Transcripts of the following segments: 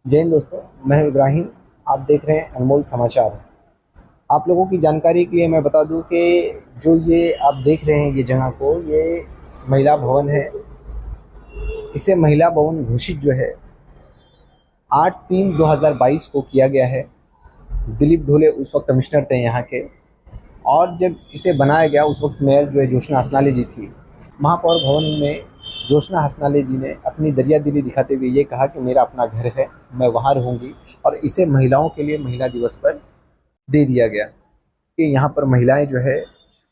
जय हिंद दोस्तों। मैं हूं इब्राहिम। आप देख रहे हैं अनमोल समाचार। आप लोगों की जानकारी के लिए मैं बता दूं कि जो ये आप देख रहे हैं ये जगह को, ये महिला भवन है। इसे महिला भवन घोषित जो है 8/3/2022 को किया गया है। दिलीप ढोले उस वक्त कमिश्नर थे यहाँ के। और जब इसे बनाया गया उस वक्त मेयर जो है ज्योत्सना हसनाले जी थी। महापौर भवन में ज्योत्सना हसनाले जी ने अपनी दरियादिली दिखाते हुए ये कहा कि मेरा अपना घर है, मैं वहाँ रहूँगी। और इसे महिलाओं के लिए महिला दिवस पर दे दिया गया कि यहाँ पर महिलाएं जो है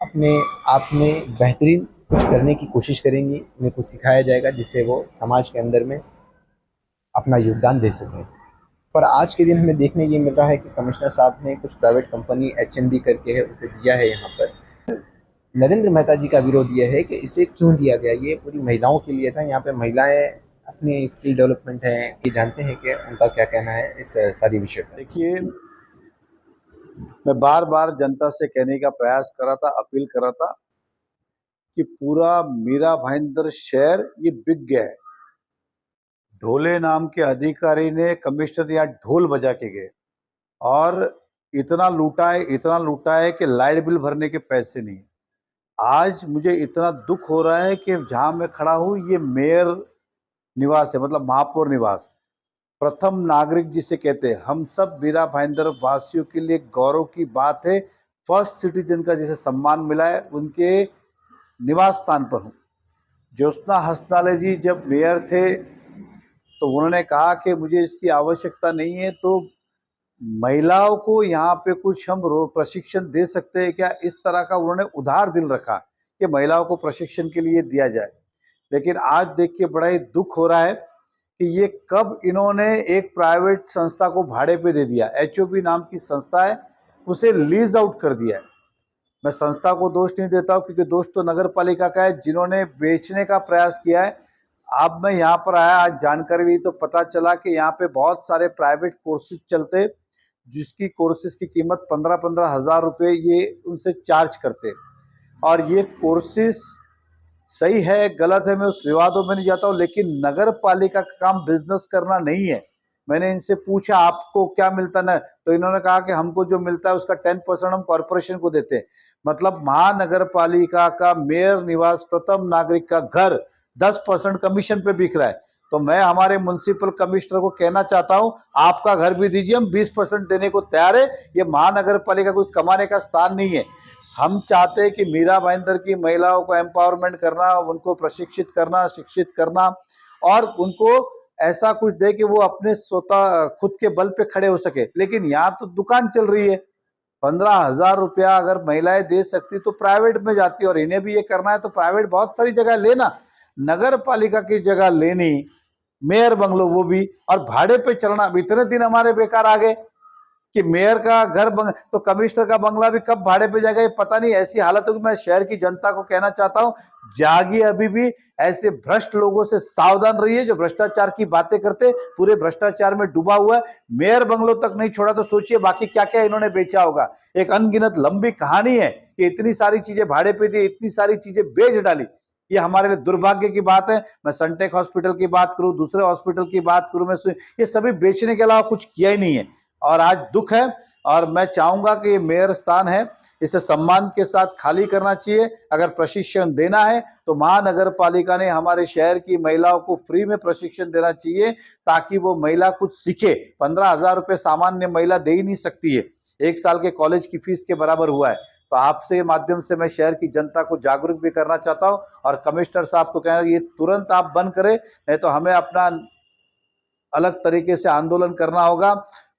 अपने आप में बेहतरीन कुछ करने की कोशिश करेंगी, उन्हें कुछ सिखाया जाएगा जिससे वो समाज के अंदर में अपना योगदान दे सकें। पर आज के दिन हमें देखने ये मिल रहा है कि कमिश्नर साहब ने कुछ प्राइवेट कंपनी एचएनबी करके है उसे दिया है यहाँ पर। नरेंद्र मेहता जी का विरोध ये है कि इसे क्यों दिया गया, ये पूरी महिलाओं के लिए था। यहाँ पे महिलाएं अपनी स्किल डेवलपमेंट है, ये जानते हैं कि उनका क्या कहना है इस सारी विषय पर। देखिए, मैं बार बार जनता से कहने का प्रयास कर रहा था, अपील कर रहा था कि पूरा मीरा भाईंदर शहर ये बिक गया है। ढोले नाम के अधिकारी ने कमिश्नर यहाँ ढोल बजा के गए और इतना लूटा है कि लाइट बिल भरने के पैसे नहीं। आज मुझे इतना दुख हो रहा है कि जहां मैं खड़ा हूं ये मेयर निवास है, मतलब महापौर निवास। प्रथम नागरिक जिसे कहते हैं, हम सब मीरा भाईंदर वासियों के लिए गौरव की बात है। फर्स्ट सिटीजन का जिसे सम्मान मिला है उनके निवास स्थान पर हूँ। ज्योत्सना हंसनाले जी जब मेयर थे तो उन्होंने कहा कि मुझे इसकी आवश्यकता नहीं है, तो महिलाओं को यहाँ पे कुछ हम प्रशिक्षण दे सकते हैं क्या, इस तरह का उन्होंने उधार दिल रखा कि महिलाओं को प्रशिक्षण के लिए दिया जाए। लेकिन आज देख के बड़ा ही दुख हो रहा है कि ये कब इन्होंने एक प्राइवेट संस्था को भाड़े पे दे दिया। एचओपी नाम की संस्था है, उसे लीज आउट कर दिया है। मैं संस्था को दोष नहीं देता हूँ क्योंकि दोष तो नगर पालिका का है जिन्होंने बेचने का प्रयास किया है। अब मैं यहाँ पर आया, आज जानकारी ली तो पता चला कि यहाँ पे बहुत सारे प्राइवेट कोर्सेज चलते जिसकी कोर्सेज की कीमत 15-15 हजार रुपये ये उनसे चार्ज करते। और ये कोर्सेज सही है गलत है मैं उस विवादों में नहीं जाता हूँ, लेकिन नगर पालिका का काम बिजनेस करना नहीं है। मैंने इनसे पूछा आपको क्या मिलता ना, तो इन्होंने कहा कि हमको जो मिलता है उसका 10% हम कॉरपोरेशन को देते हैं। मतलब महानगर पालिका का मेयर निवास प्रथम नागरिक का घर 10% कमीशन पे बिक रहा है। तो मैं हमारे म्युनिसिपल कमिश्नर को कहना चाहता हूं, आपका घर भी दीजिए, हम 20% देने को तैयार है। ये महानगर पालिका कोई कमाने का स्थान नहीं है। हम चाहते हैं कि मीरा भाईंदर की महिलाओं को एम्पावरमेंट करना, उनको प्रशिक्षित करना, शिक्षित करना और उनको ऐसा कुछ दे कि वो अपने स्वतः खुद के बल पे खड़े हो सके। लेकिन यहाँ तो दुकान चल रही है। 15,000 रुपया अगर महिलाएं दे सकती तो प्राइवेट में जाती, और इन्हें भी ये करना है तो प्राइवेट बहुत सारी जगह लेना, नगर पालिका की जगह लेनी, मेयर बंगलो वो भी, और भाड़े पे चलना। अब इतने दिन हमारे बेकार आ गए कि मेयर का घर तो कमिश्नर का बंगला भी कब भाड़े पे जाएगा ये पता नहीं। ऐसी हालत हो कि मैं शहर की जनता को कहना चाहता हूं, जागिए अभी भी। ऐसे भ्रष्ट लोगों से सावधान रहिए जो भ्रष्टाचार की बातें करते, पूरे भ्रष्टाचार में डूबा हुआ है। मेयर बंगलो तक नहीं छोड़ा तो सोचिए बाकी क्या क्या इन्होंने बेचा होगा। एक अनगिनत लंबी कहानी है कि इतनी सारी चीजें भाड़े पे दी, इतनी सारी चीजें बेच डाली। ये हमारे लिए दुर्भाग्य की बात है। मैं सनटेक हॉस्पिटल की बात करूं, दूसरे हॉस्पिटल की बात करूं, मैं ये सभी बेचने के अलावा कुछ किया ही नहीं है। और आज दुख है, और मैं चाहूंगा कि ये मेयर स्थान है, इसे सम्मान के साथ खाली करना चाहिए। अगर प्रशिक्षण देना है तो महानगर पालिका ने हमारे शहर की महिलाओं को फ्री में प्रशिक्षण देना चाहिए ताकि वो महिला कुछ सीखे। 15,000 रुपये सामान्य महिला दे ही नहीं सकती है, 1 साल के कॉलेज की फीस के बराबर हुआ है। तो आपसे माध्यम से मैं शहर की जनता को जागरूक भी करना चाहता हूं और कमिश्नर साहब को कहना ये तुरंत आप बंद करें, नहीं तो हमें अपना अलग तरीके से आंदोलन करना होगा।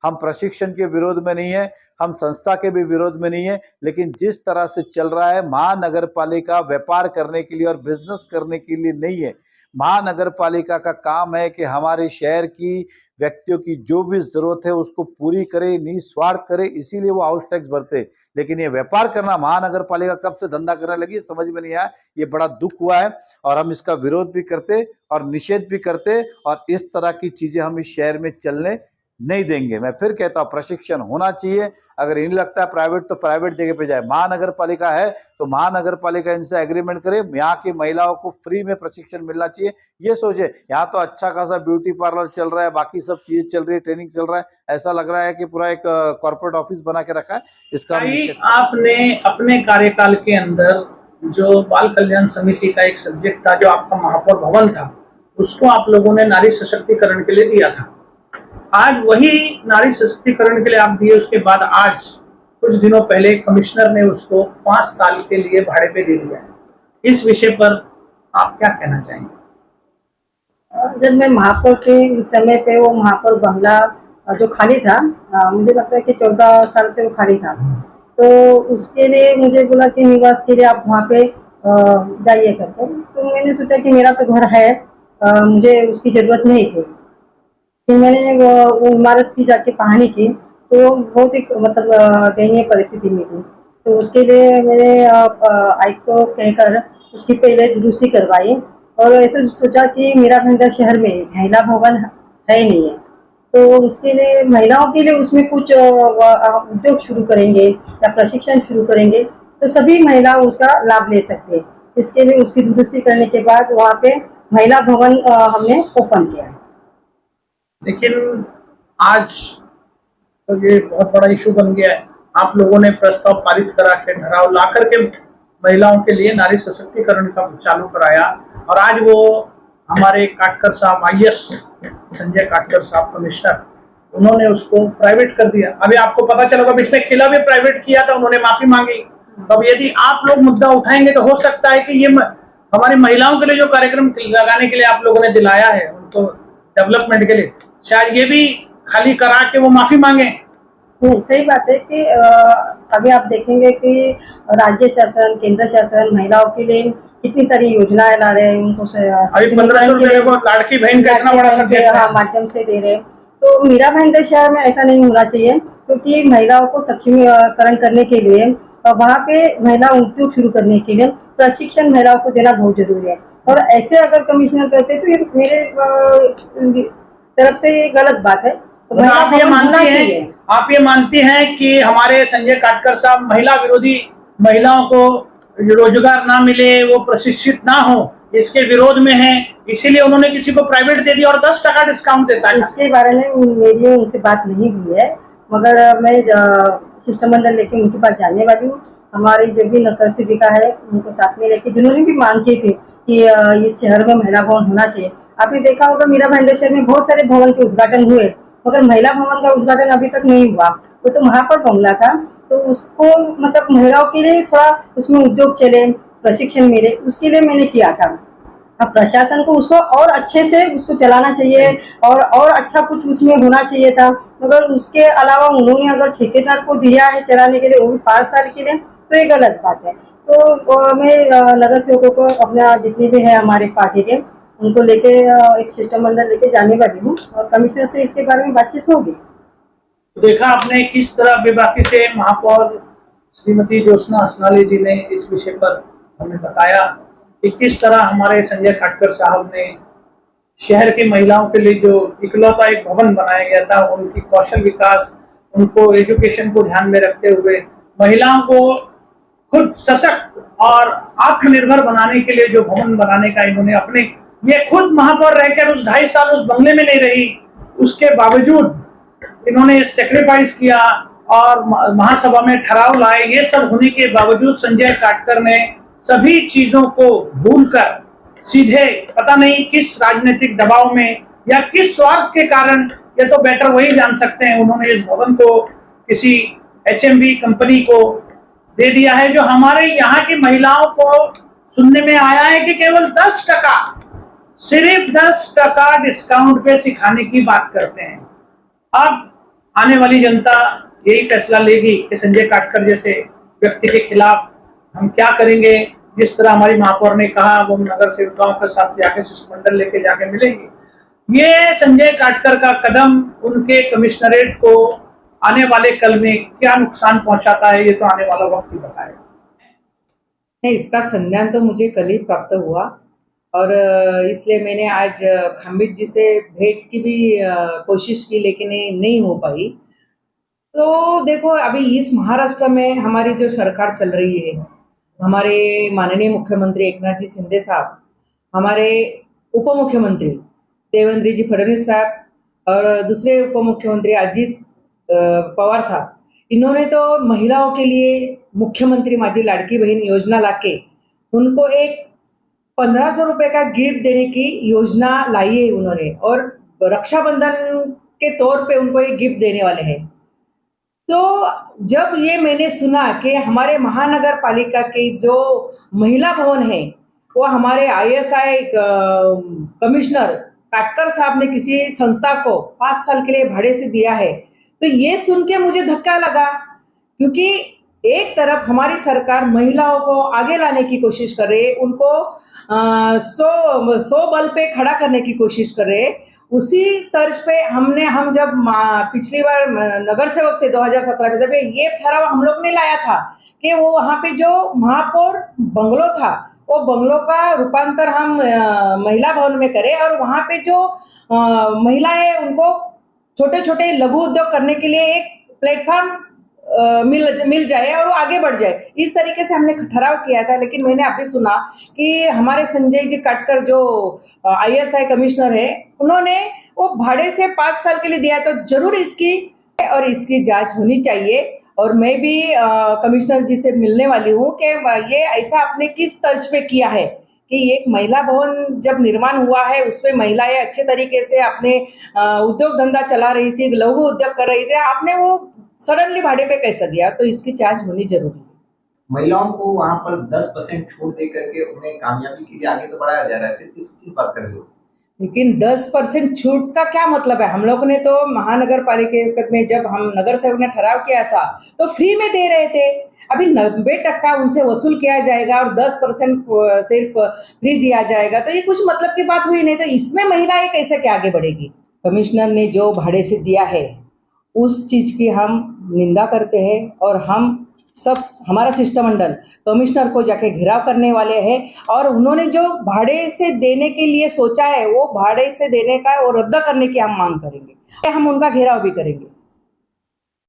हम प्रशिक्षण के विरोध में नहीं है, हम संस्था के भी विरोध में नहीं है, लेकिन जिस तरह से चल रहा है, महानगर पालिका व्यापार करने के लिए और बिजनेस करने के लिए नहीं है। महानगर पालिका का काम है कि हमारे शहर की व्यक्तियों की जो भी जरूरत है उसको पूरी करे, निस्वार्थ करे, इसीलिए वो हाउस टैक्स भरते। लेकिन ये व्यापार करना महानगर पालिका कब से धंधा करने लगी समझ में नहीं आया। ये बड़ा दुख हुआ है और हम इसका विरोध भी करते और निषेध भी करते, और इस तरह की चीजें हम इस शहर में चलने नहीं देंगे। मैं फिर कहता हूँ प्रशिक्षण होना चाहिए। अगर इन्हें लगता है प्राइवेट तो प्राइवेट जगह पे जाए, महानगर पालिका है तो महानगर पालिका इनसे एग्रीमेंट करे, यहाँ की महिलाओं को फ्री में प्रशिक्षण मिलना चाहिए। ये सोचे यहाँ तो अच्छा खासा ब्यूटी पार्लर चल रहा है, बाकी सब चीजें चल रही है, ट्रेनिंग चल रहा है, ऐसा लग रहा है कि पूरा एक कॉर्पोरेट ऑफिस बना के रखा है। इसका आपने अपने कार्यकाल के अंदर जो बाल कल्याण समिति का एक सब्जेक्ट था, जो आपका महापौर भवन था, उसको आप लोगों ने नारी सशक्तिकरण के लिए दिया था। आज वही नारी सशक्तिकरण के लिए आप दिए, उसके बाद आज कुछ दिनों पहले कमिश्नर ने उसको 5 साल के लिए भाड़े पे दे दिया है। इस विषय पर आप क्या कहना चाहेंगे? जब मैं महापौर के उस समय पे वो महापौर बंगला जो खाली था, मुझे लगता है कि 14 साल से वो खाली था, तो उसके लिए मुझे बोला कि निवास के लिए आप वहाँ पे जाइए करके। तो मैंने सोचा कि मेरा तो घर है, मुझे उसकी जरूरत नहीं थी। फिर मैंने वो इमारत की जाके कहानी की, तो बहुत ही मतलब दयनीय परिस्थिति में थी। तो उसके लिए मैंने आयुक्त को कहकर उसकी पहले दुरुस्ती करवाई और ऐसे सोचा कि मीरा भाईंदर शहर में महिला भवन है नहीं है, तो उसके लिए महिलाओं के लिए उसमें कुछ उद्योग शुरू करेंगे या प्रशिक्षण शुरू करेंगे तो सभी महिला उसका लाभ ले सकते हैं। इसके लिए उसकी दुरुस्ती करने के बाद वहाँ पे महिला भवन हमने ओपन किया। लेकिन आज तो ये बहुत बड़ा इशू बन गया है। आप लोगों ने प्रस्ताव पारित करा के ठहराव ला करके महिलाओं के लिए नारी सशक्तिकरण का चालू कराया, और आज वो हमारे काटकर साहब IAS संजय काटकर साहब कमिश्नर, उन्होंने उसको प्राइवेट कर दिया। अभी आपको पता चला होगा इसमें किला भी प्राइवेट किया था, उन्होंने माफी मांगी। अब यदि आप लोग मुद्दा उठाएंगे तो हो सकता है कि ये हमारी महिलाओं के लिए जो कार्यक्रम लगाने के लिए आप लोगों ने दिलाया है उनको डेवलपमेंट के लिए, शायद ये भी खाली करा के वो माफी मांगे। नहीं, सही बात है कि अभी आप देखेंगे कि राज्य शासन, केंद्र शासन महिलाओं के लिए कितनी सारी योजनाएं ला रहे हैं, उनको अभी 1500 रुपए को लाड़की बहन का इतना बड़ा सब्जेक्ट है, माध्यम से दे रहे हैं। तो मीरा भाईंदर शहर में ऐसा नहीं होना चाहिए, क्योंकि महिलाओं को सक्षमीकरण करने के लिए वहाँ पे महिला उद्योग शुरू करने के लिए प्रशिक्षण महिलाओं को देना बहुत जरूरी है। और ऐसे अगर कमिश्नर करते तो ये मेरे तरफ से ये गलत बात है। तो आप ये मानती हैं कि हमारे संजय काटकर साहब महिला विरोधी, महिलाओं को रोजगार ना मिले, वो प्रशिक्षित ना हो, इसके विरोध में है, इसीलिए उन्होंने किसी को प्राइवेट दे दिया और 10% डिस्काउंट देता है। इसके बारे में मेरी उनसे बात नहीं हुई है, मगर मैं शिष्टमंडल लेके उनके पास जाने वाली हूँ। हमारी जो भी नगर सेविका है उनको साथ में लेके, जिन्होंने भी मांग की थी कि इस शहर में महिला भवन होना चाहिए। आपने देखा होगा मीरा भाईंदर शहर में बहुत सारे भवन के उद्घाटन हुए, मगर महिला भवन का उद्घाटन अभी तक नहीं हुआ। वो तो महापौर बंगला था, तो उसको मतलब महिलाओं के लिए थोड़ा उसमें उद्योग चले, प्रशिक्षण मिले, उसके लिए मैंने किया था। अब प्रशासन को उसको और अच्छे से उसको चलाना चाहिए और अच्छा कुछ उसमें होना चाहिए था, मगर उसके अलावा उन्होंने अगर ठेकेदार को दिया है चलाने के लिए, वो भी 5 साल के लिए, तो ये गलत बात है। तो मैं नगर सेवकों को अपना जितनी भी है हमारे पार्टी के, उनको लेके एक शिष्टमंडल लेके जाने वाली हूँ और कमिश्नर से इसके बारे में बातचीत होगी। देखा आपने किस तरह बेबाकी से महापौर श्रीमती ज्योत्सना हसनाली जी ने इस विषय पर हमें बताया कि किस तरह हमारे संजय काटकर साहब ने शहर की महिलाओं के लिए जो इकलौता एक भवन बनाया गया था, उनकी कौशल विकास, उनको एजुकेशन को ध्यान में रखते हुए महिलाओं को खुद सशक्त और आत्मनिर्भर बनाने के लिए जो भवन बनाने का इन्होंने अपने, ये खुद महापौर रहकर उस 2.5 साल उस बंगले में नहीं रही, उसके बावजूद इन्होंने सेक्रीफाइस किया और महासभा में ठहराव लाए। ये सब होने के बावजूद संजय काटकर ने सभी चीजों को भूलकर सीधे पता नहीं किस राजनीतिक दबाव में या किस स्वार्थ के कारण, ये तो बेटर वही जान सकते हैं, उन्होंने इस भवन को किसी HMV कंपनी को दे दिया है, जो हमारे यहाँ की महिलाओं को सुनने में आया है कि केवल 10%, सिर्फ 10% डिस्काउंट पे सिखाने की बात करते हैं। अब आने वाली जनता यही फैसला लेगी कि संजय काटकर जैसे व्यक्ति के खिलाफ हम क्या करेंगे। जिस तरह हमारी महापौर ने कहा, वो नगर सेवकाओं के साथ जाके शिष्टमंडल लेके जाके मिलेंगे। ये संजय काटकर का कदम उनके कमिश्नरेट को आने वाले कल में क्या नुकसान पहुंचाता है, ये तो आने वाला वक्त ही बताएगा। नहीं, इसका संज्ञान तो मुझे कल ही प्राप्त हुआ और इसलिए मैंने आज खम्बित जी से भेंट की भी कोशिश की, लेकिन ये नहीं हो पाई। तो देखो, अभी इस महाराष्ट्र में हमारी जो सरकार चल रही है, हमारे माननीय मुख्यमंत्री एकनाथ जी शिंदे साहब, हमारे उप मुख्यमंत्री देवेंद्र जी फडणवीस साहब और दूसरे उप मुख्यमंत्री अजित पवार साहब, इन्होंने तो महिलाओं के लिए मुख्यमंत्री माझी लाड़की बहन योजना लाके उनको एक 1500 रुपए का गिफ्ट देने की योजना लाई है उन्होंने, और रक्षाबंधन के तौर पे उनको एक गिफ्ट देने वाले हैं। तो जब ये मैंने सुना कि हमारे महानगर पालिका के जो महिला भवन है वो हमारे आईएसआई कमिश्नर काटकर साहब ने किसी संस्था को 5 साल के लिए भाड़े से दिया है, तो ये सुन के मुझे धक्का लगा। क्योंकि एक तरफ हमारी सरकार महिलाओं को आगे लाने की कोशिश कर रही है, उनको 100 बल पे खड़ा करने की कोशिश कर रहे हैं। उसी तर्ज पे हम जब पिछली बार नगर सेवक थे 2017 में, जब ये ठहराव हम लोग ने लाया था कि वो वहाँ पे जो महापौर बंगलो था वो बंगलो का रूपांतर हम महिला भवन में करें, और वहाँ पे जो महिलाएं उनको छोटे छोटे लघु उद्योग करने के लिए एक प्लेटफॉर्म मिल जाए और वो आगे बढ़ जाए, इस तरीके से हमने ठहराव किया था। लेकिन मैंने अभी सुना कि हमारे संजय जी काटकर जो आईएसआई कमिश्नर है, उन्होंने वो भाड़े से 5 साल के लिए दिया, तो जरूर इसकी जांच होनी चाहिए। और मैं भी कमिश्नर जी से मिलने वाली हूँ कि ये ऐसा आपने किस तर्ज पे किया है कि एक महिला भवन जब निर्माण हुआ है उसमें महिलाएं अच्छे तरीके से अपने उद्योग धंधा चला रही थी, लघु उद्योग कर रही थी, आपने वो सडनली भाड़े पे कैसा दिया? तो इसकी जांच होनी जरूरी है। महिलाओं को वहां पर 10% छूट दे करके उन्हें कामयाबी के लिए आगे तो बढ़ाया जा रहा है, फिर किस बात कर रहे हो? लेकिन 10% छूट का क्या मतलब है? हम लोग ने तो महानगर पालिका में जब हम नगर सेवक ने ठहराव किया था तो फ्री में दे रहे थे। अभी 90% उनसे वसूल किया जाएगा और 10% सिर्फ फ्री दिया जाएगा, तो ये कुछ मतलब की बात हुई नहीं। तो इसमें महिलाएं कैसे क्या आगे बढ़ेगी? कमिश्नर ने जो भाड़े से दिया है उस चीज की हम निंदा करते हैं, और हम सब हमारा शिष्टमंडल कमिश्नर को जाके घेराव करने वाले हैं, और उन्होंने जो भाड़े से देने के लिए सोचा है वो भाड़े से देने का वो रद्द करने की हम मांग करेंगे, हम उनका घेराव भी करेंगे।